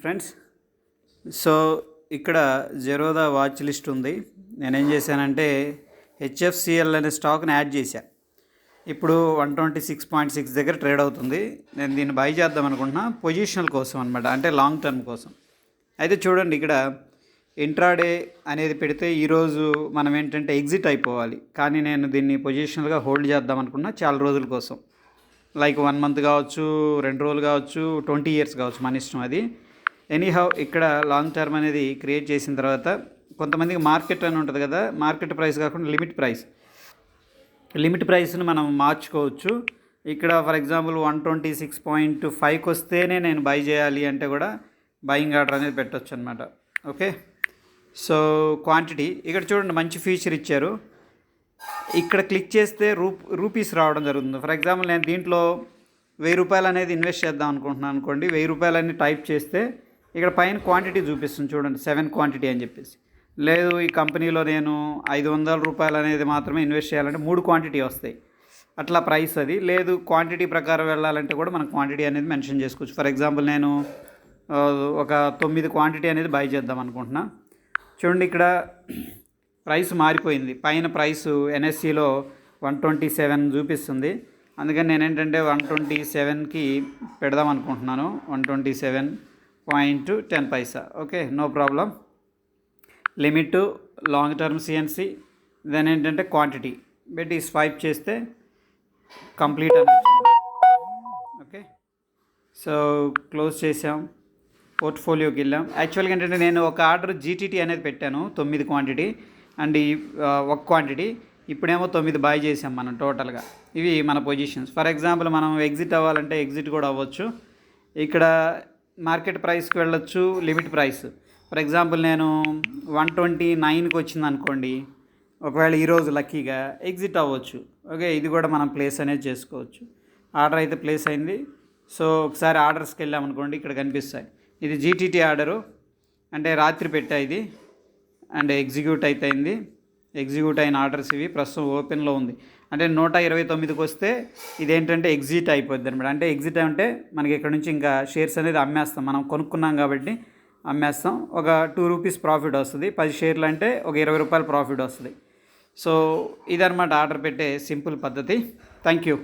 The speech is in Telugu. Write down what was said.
ఫ్రెండ్స్. సో ఇక్కడ జెరోదా వాచ్ లిస్ట్ ఉంది. నేనేం చేశానంటే హెచ్ఎఫ్సిఎల్ అనే స్టాక్ని యాడ్ చేశా. ఇప్పుడు 126.6 దగ్గర ట్రేడ్ అవుతుంది. నేను దీన్ని బై చేద్దాం అనుకుంటున్నా, పొజిషనల్ కోసం అనమాట, అంటే లాంగ్ టర్మ్ కోసం. అయితే చూడండి, ఇక్కడ ఇంట్రాడే అనేది పెడితే ఈరోజు మనం ఏంటంటే ఎగ్జిట్ అయిపోవాలి, కానీ నేను దీన్ని పొజిషనల్గా హోల్డ్ చేద్దాం అనుకున్నా చాలా రోజుల కోసం. లైక్ 1 మంత్ కావచ్చు, 2 రోజులు కావచ్చు, 20 years కావచ్చు, మన ఇష్టం అది. ఎనీహౌ ఇక్కడ లాంగ్ టర్మ్ అనేది క్రియేట్ చేసిన తర్వాత కొంతమందికి మార్కెట్ అని ఉంటుంది కదా, మార్కెట్ ప్రైస్ కాకుండా లిమిట్ ప్రైస్ని మనం మార్చుకోవచ్చు. ఇక్కడ ఫర్ ఎగ్జాంపుల్ 126.5కి వస్తేనే నేను బై చేయాలి అంటే కూడా బయింగ్ ఆర్డర్ అనేది పెట్టవచ్చు అనమాట. ఓకే, సో క్వాంటిటీ ఇక్కడ చూడండి, మంచి ఫీచర్ ఇచ్చారు. ఇక్కడ క్లిక్ చేస్తే రూపీస్ రావడం జరుగుతుంది. ఫర్ ఎగ్జాంపుల్ నేను దీంట్లో 1000 రూపాయలు అనేది ఇన్వెస్ట్ చేద్దాం అనుకుంటున్నాను అనుకోండి. 1000 రూపాయలు అని టైప్ చేస్తే ఇక్కడ పైన క్వాంటిటీ చూపిస్తుంది చూడండి, 7 క్వాంటిటీ అని చెప్పేసి. లేదు, ఈ కంపెనీలో నేను 500 రూపాయలు అనేది మాత్రమే ఇన్వెస్ట్ చేయాలంటే 3 క్వాంటిటీ వస్తాయి. అట్లా ప్రైస్ అది. లేదు, క్వాంటిటీ ప్రకారం వెళ్ళాలంటే కూడా మనం క్వాంటిటీ అనేది మెన్షన్ చేసుకోవచ్చు. ఫర్ ఎగ్జాంపుల్ నేను ఒక 9 క్వాంటిటీ అనేది బై చేద్దాం అనుకుంటున్నా. చూడండి, ఇక్కడ ప్రైస్ మారిపోయింది. పైన ప్రైస్ ఎన్ఎస్సిలో 127 చూపిస్తుంది. అందుకని నేను ఏంటంటే 127కి పెడదాం అనుకుంటున్నాను, 127.10. Okay, no problem. Limit, long term CNC, then ఏంటంటే క్వాంటిటీ పెట్టి స్వైప్ చేస్తే కంప్లీట్ అని వచ్చింది. ఓకే, సో క్లోజ్ చేసాం, పోర్ట్ఫోలియోకి వెళ్ళాం. యాక్చువల్గా ఏంటంటే నేను ఒక ఆర్డర్ జీటీటీ అనేది పెట్టాను, 9 క్వాంటిటీ అండ్ ఒక క్వాంటిటీ. ఇప్పుడేమో 9 బై చేసాం మనం టోటల్గా. ఇవి మన పొజిషన్స్. ఫర్ ఎగ్జాంపుల్ మనం ఎగ్జిట్ అవ్వాలంటే ఎగ్జిట్ కూడా అవ్వచ్చు. ఇక్కడ మార్కెట్ ప్రైస్కి వెళ్ళొచ్చు, లిమిట్ ప్రైస్. ఫర్ ఎగ్జాంపుల్ నేను 129కి వచ్చింది అనుకోండి, ఒకవేళ ఈరోజు లక్కీగా ఎగ్జిట్ అవ్వచ్చు. ఓకే, ఇది కూడా మనం ప్లేస్ అనేది చేసుకోవచ్చు. ఆర్డర్ అయితే ప్లేస్ అయింది. సో ఒకసారి ఆర్డర్స్కి వెళ్ళామనుకోండి, ఇక్కడ కనిపిస్తాయి. ఇది జీటీటీ ఆర్డరు, అంటే రాత్రి పెట్టా ఇది, అండ్ ఎగ్జిక్యూట్ అయిపోయింది. ఎగ్జిక్యూట్ అయిన ఆర్డర్స్ ఇవి. ప్రస్తుతం ఓపెన్లో ఉంది. అంటే 129కి వస్తే ఇదేంటంటే ఎగ్జిట్ అయిపోద్ది అనమాట. అంటే ఎగ్జిట్ అంటే మనకి ఇక్కడ నుంచి ఇంకా షేర్స్ అనేది అమ్మేస్తాం. మనం కొనుక్కున్నాం కాబట్టి అమ్మేస్తాం. ఒక 2 రూపీస్ ప్రాఫిట్ వస్తుంది. 10 షేర్లు అంటే ఒక 20 రూపాయలు ప్రాఫిట్ వస్తుంది. సో ఇదనమాట ఆర్డర్ పెట్టే సింపుల్ పద్ధతి. Thank you.